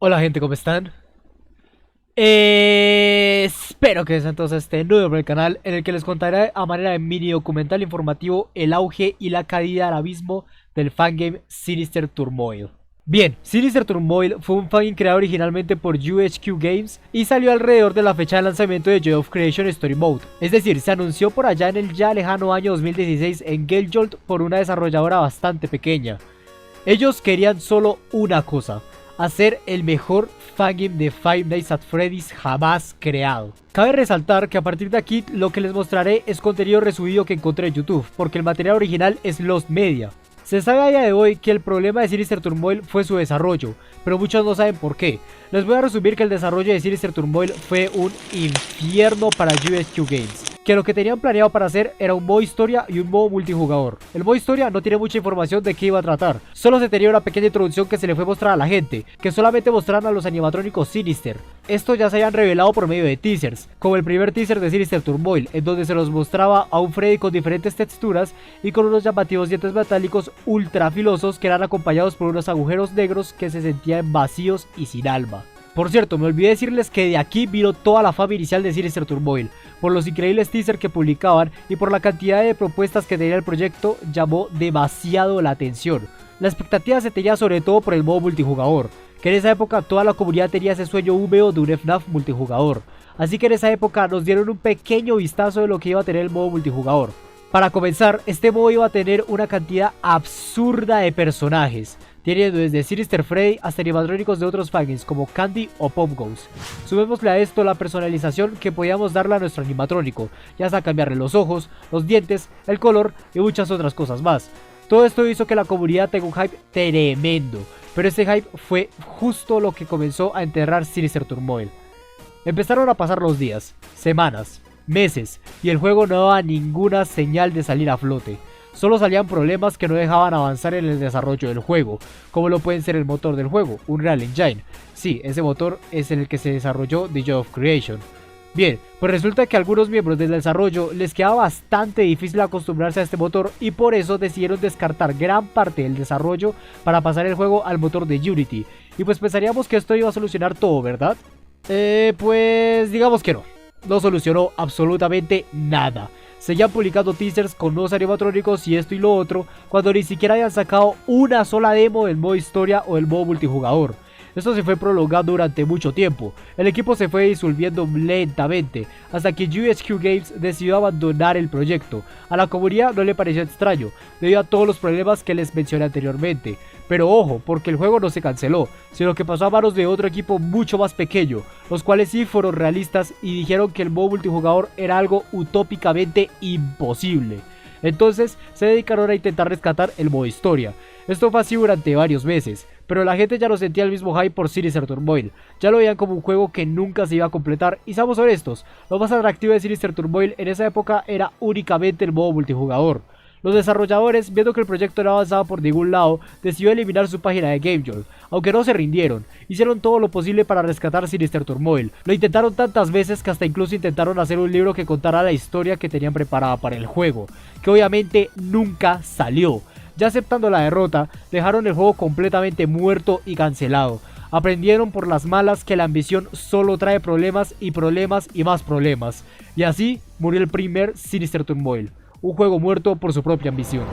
Hola gente, ¿cómo están? Espero que sean todos este nuevo por el canal en el que les contaré a manera de mini documental informativo el auge y la caída al abismo del fangame Sinister Turmoil. Bien, Sinister Turmoil fue un fangame creado originalmente por UHQ Games y salió alrededor de la fecha de lanzamiento de Joy of Creation Story Mode. Es decir, se anunció por allá en el ya lejano año 2016 en Gamejolt por una desarrolladora bastante pequeña. Ellos querían solo una cosa: hacer el mejor fangame de Five Nights at Freddy's jamás creado. Cabe resaltar que a partir de aquí lo que les mostraré es contenido resubido que encontré en YouTube, porque el material original es Lost Media. Se sabe a día de hoy que el problema de Sinister Turmoil fue su desarrollo, pero muchos no saben por qué. Les voy a resumir que el desarrollo de Sinister Turmoil fue un infierno para USQ Games, que lo que tenían planeado para hacer era un modo historia y un modo multijugador. El modo historia no tiene mucha información de qué iba a tratar, solo se tenía una pequeña introducción que se le fue mostrada a la gente, que solamente mostraran a los animatrónicos Sinister. Estos ya se habían revelado por medio de teasers, como el primer teaser de Sinister Turmoil, en donde se los mostraba a un Freddy con diferentes texturas y con unos llamativos dientes metálicos ultra filosos que eran acompañados por unos agujeros negros que se sentían vacíos y sin alma. Por cierto, me olvidé decirles que de aquí vino toda la fama inicial de Sinister Turmoil. Por los increíbles teasers que publicaban y por la cantidad de propuestas que tenía el proyecto, llamó demasiado la atención. La expectativa se tenía sobre todo por el modo multijugador, que en esa época toda la comunidad tenía ese sueño húmedo de un FNAF multijugador. Así que en esa época nos dieron un pequeño vistazo de lo que iba a tener el modo multijugador. Para comenzar, este modo iba a tener una cantidad absurda de personajes, teniendo desde Sinister Freddy hasta animatrónicos de otros fangames como Candy o Pop Ghost. Subémosle a esto la personalización que podíamos darle a nuestro animatrónico, ya sea cambiarle los ojos, los dientes, el color y muchas otras cosas más. Todo esto hizo que la comunidad tenga un hype tremendo, pero este hype fue justo lo que comenzó a enterrar Sinister Turmoil. Empezaron a pasar los días, semanas, meses, y el juego no daba ninguna señal de salir a flote. Solo salían problemas que no dejaban avanzar en el desarrollo del juego, como lo pueden ser el motor del juego, Unreal Engine. Sí, ese motor es en el que se desarrolló The Joy of Creation. Bien, pues resulta que a algunos miembros del desarrollo les quedaba bastante difícil acostumbrarse a este motor y por eso decidieron descartar gran parte del desarrollo para pasar el juego al motor de Unity. Y pues pensaríamos que esto iba a solucionar todo, ¿verdad? Pues digamos que no. No solucionó absolutamente nada. Seguían publicando teasers con nuevos animatrónicos y esto y lo otro, cuando ni siquiera habían sacado una sola demo del modo historia o del modo multijugador. Esto se fue prolongando durante mucho tiempo. El equipo se fue disolviendo lentamente, hasta que UHQ Games decidió abandonar el proyecto. A la comunidad no le pareció extraño, debido a todos los problemas que les mencioné anteriormente. Pero ojo, porque el juego no se canceló, sino que pasó a manos de otro equipo mucho más pequeño, los cuales sí fueron realistas y dijeron que el modo multijugador era algo utópicamente imposible. Entonces se dedicaron a intentar rescatar el modo historia. Esto fue así durante varios meses, pero la gente ya no sentía el mismo hype por Sinister Turmoil. Ya lo veían como un juego que nunca se iba a completar, y seamos honestos, lo más atractivo de Sinister Turmoil en esa época era únicamente el modo multijugador. Los desarrolladores, viendo que el proyecto no avanzaba por ningún lado, decidió eliminar su página de Gamejolt, aunque no se rindieron. Hicieron todo lo posible para rescatar Sinister Turmoil. Lo intentaron tantas veces que hasta incluso intentaron hacer un libro que contara la historia que tenían preparada para el juego, que obviamente nunca salió. Ya aceptando la derrota, dejaron el juego completamente muerto y cancelado. Aprendieron por las malas que la ambición solo trae problemas y problemas y más problemas. Y así murió el primer Sinister Turmoil. Un juego muerto por su propia ambición.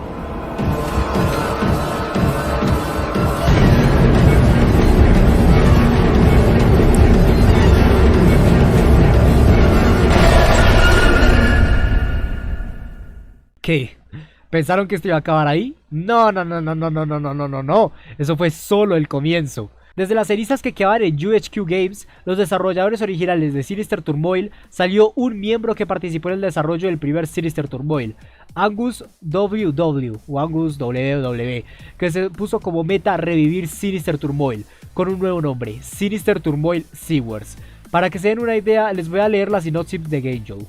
¿Qué? ¿Pensaron que esto iba a acabar ahí? No, no, no, no, no, no, no, no, no, no, no. Eso fue solo el comienzo. Desde las cenizas que quedaban en UHQ Games, los desarrolladores originales de Sinister Turmoil, salió un miembro que participó en el desarrollo del primer Sinister Turmoil, Angus WW o Angus WW, que se puso como meta revivir Sinister Turmoil, con un nuevo nombre, Sinister Turmoil Seawards. Para que se den una idea, les voy a leer la sinopsis de Gamejolt.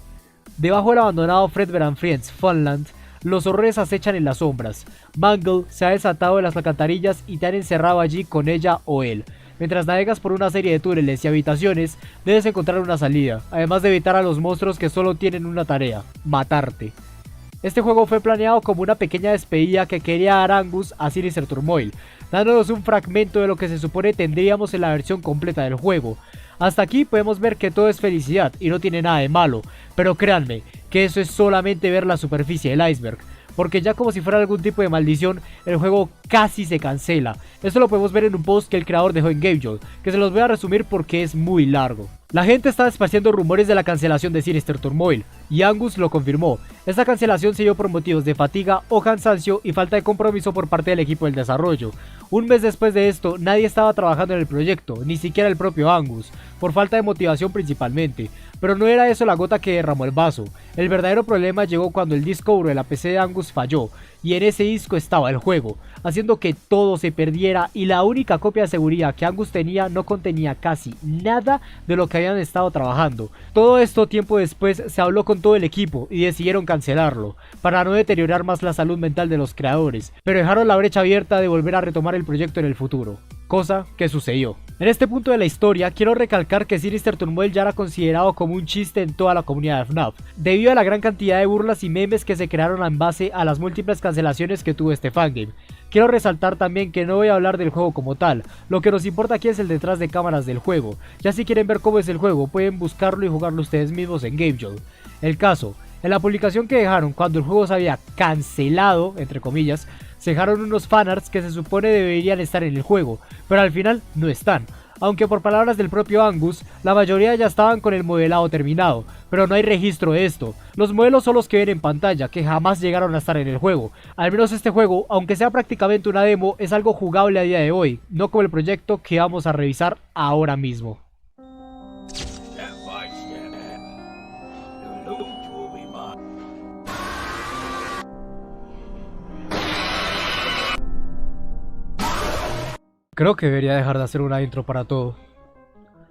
Debajo del abandonado Fredbear and Friends Funland, los horrores acechan en las sombras. Mangle se ha desatado de las alcantarillas y te han encerrado allí con ella o él. Mientras navegas por una serie de túneles y habitaciones, debes encontrar una salida, además de evitar a los monstruos que solo tienen una tarea: matarte. Este juego fue planeado como una pequeña despedida que quería dar Angus a Sinister Turmoil, dándonos un fragmento de lo que se supone tendríamos en la versión completa del juego. Hasta aquí podemos ver que todo es felicidad y no tiene nada de malo, pero créanme que eso es solamente ver la superficie del iceberg, porque ya como si fuera algún tipo de maldición, el juego casi se cancela. Esto lo podemos ver en un post que el creador dejó en GameJolt, que se los voy a resumir porque es muy largo. La gente estaba esparciendo rumores de la cancelación de Sinister Turmoil, y Angus lo confirmó. Esta cancelación se dio por motivos de fatiga o cansancio y falta de compromiso por parte del equipo del desarrollo. Un mes después de esto, nadie estaba trabajando en el proyecto, ni siquiera el propio Angus, por falta de motivación principalmente. Pero no era eso la gota que derramó el vaso. El verdadero problema llegó cuando el disco duro de la PC de Angus falló, y en ese disco estaba el juego, haciendo que todo se perdiera y la única copia de seguridad que Angus tenía no contenía casi nada de lo que habían estado trabajando. Todo esto tiempo después se habló con todo el equipo y decidieron cancelarlo, para no deteriorar más la salud mental de los creadores, pero dejaron la brecha abierta de volver a retomar el proyecto en el futuro, cosa que sucedió. En este punto de la historia, quiero recalcar que Sinister Turmoil ya era considerado como un chiste en toda la comunidad de FNAF, debido a la gran cantidad de burlas y memes que se crearon en base a las múltiples cancelaciones que tuvo este fangame. Quiero resaltar también que no voy a hablar del juego como tal, lo que nos importa aquí es el detrás de cámaras del juego. Ya si quieren ver cómo es el juego, pueden buscarlo y jugarlo ustedes mismos en GameJolt. El caso, en la publicación que dejaron cuando el juego se había cancelado, entre comillas, se dejaron unos fanarts que se supone deberían estar en el juego, pero al final no están. Aunque por palabras del propio Angus, la mayoría ya estaban con el modelado terminado, pero no hay registro de esto. Los modelos son los que ven en pantalla, que jamás llegaron a estar en el juego. Al menos este juego, aunque sea prácticamente una demo, es algo jugable a día de hoy, no como el proyecto que vamos a revisar ahora mismo. Creo que debería dejar de hacer una intro para todo.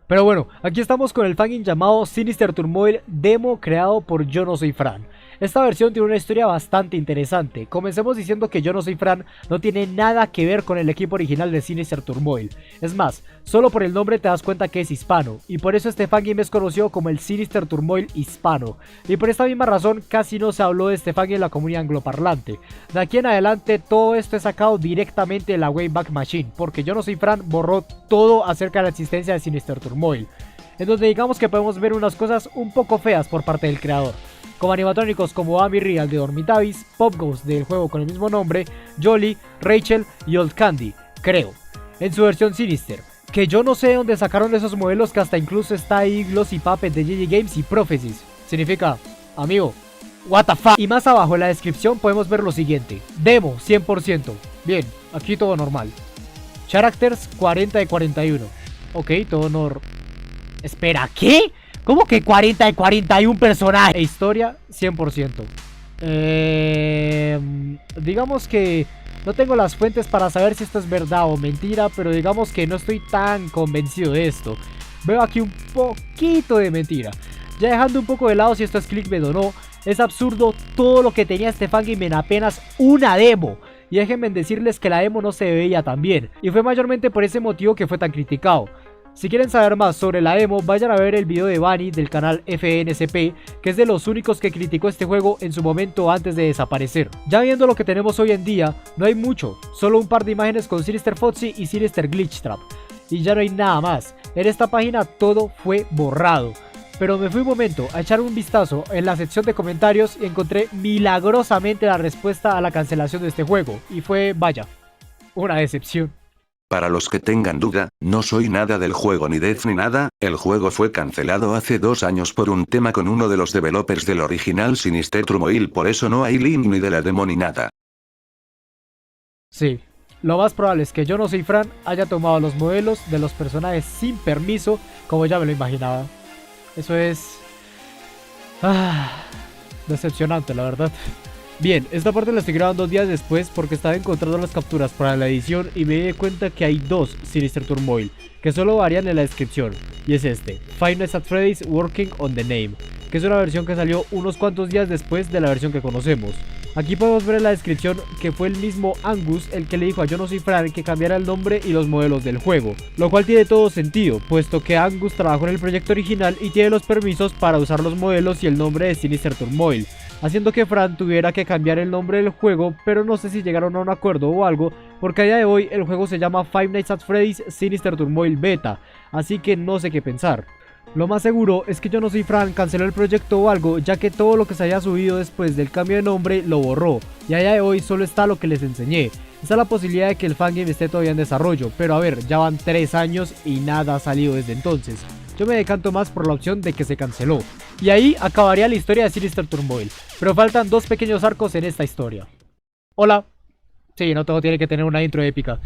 Pero bueno, aquí estamos con el fangame llamado Sinister Turmoil Demo creado por Yo No Soy Fran. Esta versión tiene una historia bastante interesante. Comencemos diciendo que Yo No Soy Fran no tiene nada que ver con el equipo original de Sinister Turmoil. Es más, solo por el nombre te das cuenta que es hispano, y por eso este fangame es conocido como el Sinister Turmoil hispano. Y por esta misma razón casi no se habló de este fangame en la comunidad angloparlante. De aquí en adelante todo esto es sacado directamente de la Wayback Machine, porque Yo No Soy Fran borró todo acerca de la existencia de Sinister Turmoil, en donde digamos que podemos ver unas cosas un poco feas por parte del creador, como animatrónicos como Amy Real de Dormitavis, Pop Ghost del juego con el mismo nombre, Jolly, Rachel y Old Candy, creo, en su versión Sinister, que yo no sé de dónde sacaron esos modelos, que hasta incluso está ahí Glossy Puppet de GG Games y Prophecies, significa, amigo, what the fuck. Y más abajo en la descripción podemos ver lo siguiente: demo 100%, bien, aquí todo normal, characters 40 de 41, ok, todo normal. Espera, ¿qué? ¿Cómo que 40 de 41 personajes? E historia 100%. Digamos que no tengo las fuentes para saber si esto es verdad o mentira, pero digamos que no estoy tan convencido de esto. Veo aquí un poquito de mentira. Ya dejando un poco de lado si esto es clickbait o no, es absurdo todo lo que tenía este fangame en apenas una demo. Y déjenme decirles que la demo no se veía tan bien, y fue mayormente por ese motivo que fue tan criticado. Si quieren saber más sobre la demo, vayan a ver el video de Bunny del canal FNSP, que es de los únicos que criticó este juego en su momento antes de desaparecer. Ya viendo lo que tenemos hoy en día, no hay mucho, solo un par de imágenes con Sinister Foxy y Sinister Glitchtrap, y ya no hay nada más. En esta página todo fue borrado. Pero me fui un momento a echar un vistazo en la sección de comentarios y encontré milagrosamente la respuesta a la cancelación de este juego, y fue, vaya, una decepción. Para los que tengan duda, no soy nada del juego ni Death ni nada, el juego fue cancelado hace 2 años por un tema con uno de los developers del original Sinister Turmoil, por eso no hay link ni de la demo ni nada. Sí, lo más probable es que Yo No Soy Fran haya tomado los modelos de los personajes sin permiso, como ya me lo imaginaba. Eso es... decepcionante, la verdad. Bien, esta parte la estoy grabando 2 días después porque estaba encontrando las capturas para la edición y me di cuenta que hay 2 Sinister Turmoil, que solo varían en la descripción, y es este, Five Nights at Freddy's Working on the Name, que es una versión que salió unos cuantos días después de la versión que conocemos. Aquí podemos ver en la descripción que fue el mismo Angus el que le dijo a Yo No Soy Fran que cambiara el nombre y los modelos del juego, lo cual tiene todo sentido, puesto que Angus trabajó en el proyecto original y tiene los permisos para usar los modelos y el nombre de Sinister Turmoil. haciendo que Fran tuviera que cambiar el nombre del juego, pero no sé si llegaron a un acuerdo o algo, porque a día de hoy el juego se llama Five Nights at Freddy's Sinister Turmoil Beta, así que no sé qué pensar. Lo más seguro es que Yo No Soy Fran canceló el proyecto o algo, ya que todo lo que se haya subido después del cambio de nombre lo borró, y a día de hoy solo está lo que les enseñé. Está la posibilidad de que el fangame esté todavía en desarrollo, pero a ver, ya van 3 años y nada ha salido desde entonces. Yo me decanto más por la opción de que se canceló. Y ahí acabaría la historia de Sinister Turmoil, pero faltan 2 pequeños arcos en esta historia. Hola. Sí, no todo tiene que tener una intro épica.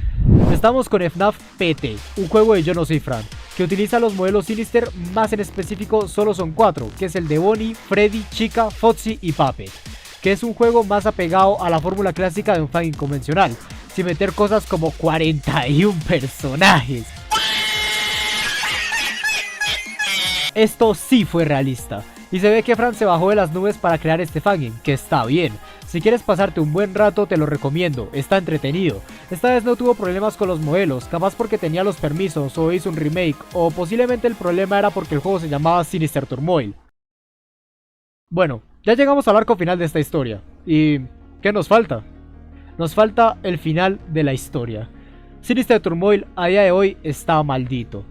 Estamos con FNAF PT, un juego de Yo No Soy Fran, que utiliza los modelos Sinister, más en específico solo son 4, que es el de Bonnie, Freddy, Chica, Foxy y Puppet, que es un juego más apegado a la fórmula clásica de un fangame convencional, sin meter cosas como 41 personajes. Esto sí fue realista, y se ve que Fran se bajó de las nubes para crear este fangame, que está bien. Si quieres pasarte un buen rato te lo recomiendo, está entretenido. Esta vez no tuvo problemas con los modelos, capaz porque tenía los permisos o hizo un remake, o posiblemente el problema era porque el juego se llamaba Sinister Turmoil. Bueno, ya llegamos al arco final de esta historia, y ¿qué nos falta? Nos falta el final de la historia. Sinister Turmoil a día de hoy está maldito.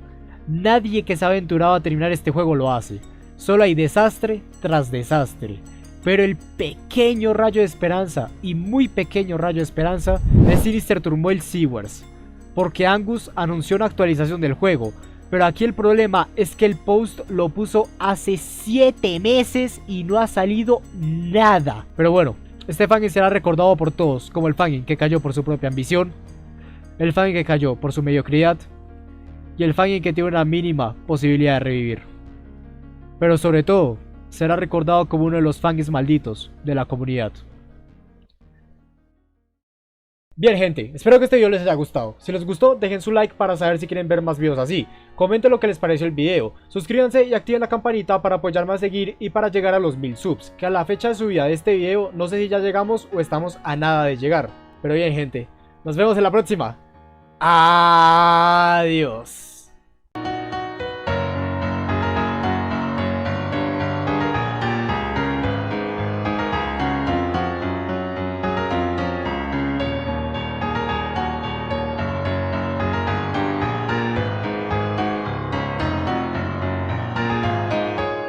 Nadie que se ha aventurado a terminar este juego lo hace. Solo hay desastre tras desastre. Pero el pequeño rayo de esperanza, y muy pequeño rayo de esperanza, es Sinister Turmoil Seawars. Porque Angus anunció una actualización del juego. Pero aquí el problema es que el post lo puso hace 7 meses y no ha salido nada. Pero bueno, este fangame será recordado por todos como el fangame que cayó por su propia ambición, el fangame que cayó por su mediocridad, y el fangame que tiene una mínima posibilidad de revivir. Pero sobre todo, será recordado como uno de los fangames malditos de la comunidad. Bien gente, espero que este video les haya gustado. Si les gustó, dejen su like para saber si quieren ver más videos así. Comenten lo que les pareció el video. Suscríbanse y activen la campanita para apoyarme a seguir y para llegar a los 1000 subs. Que a la fecha de subida de este video, no sé si ya llegamos o estamos a nada de llegar. Pero bien gente, nos vemos en la próxima. Adiós.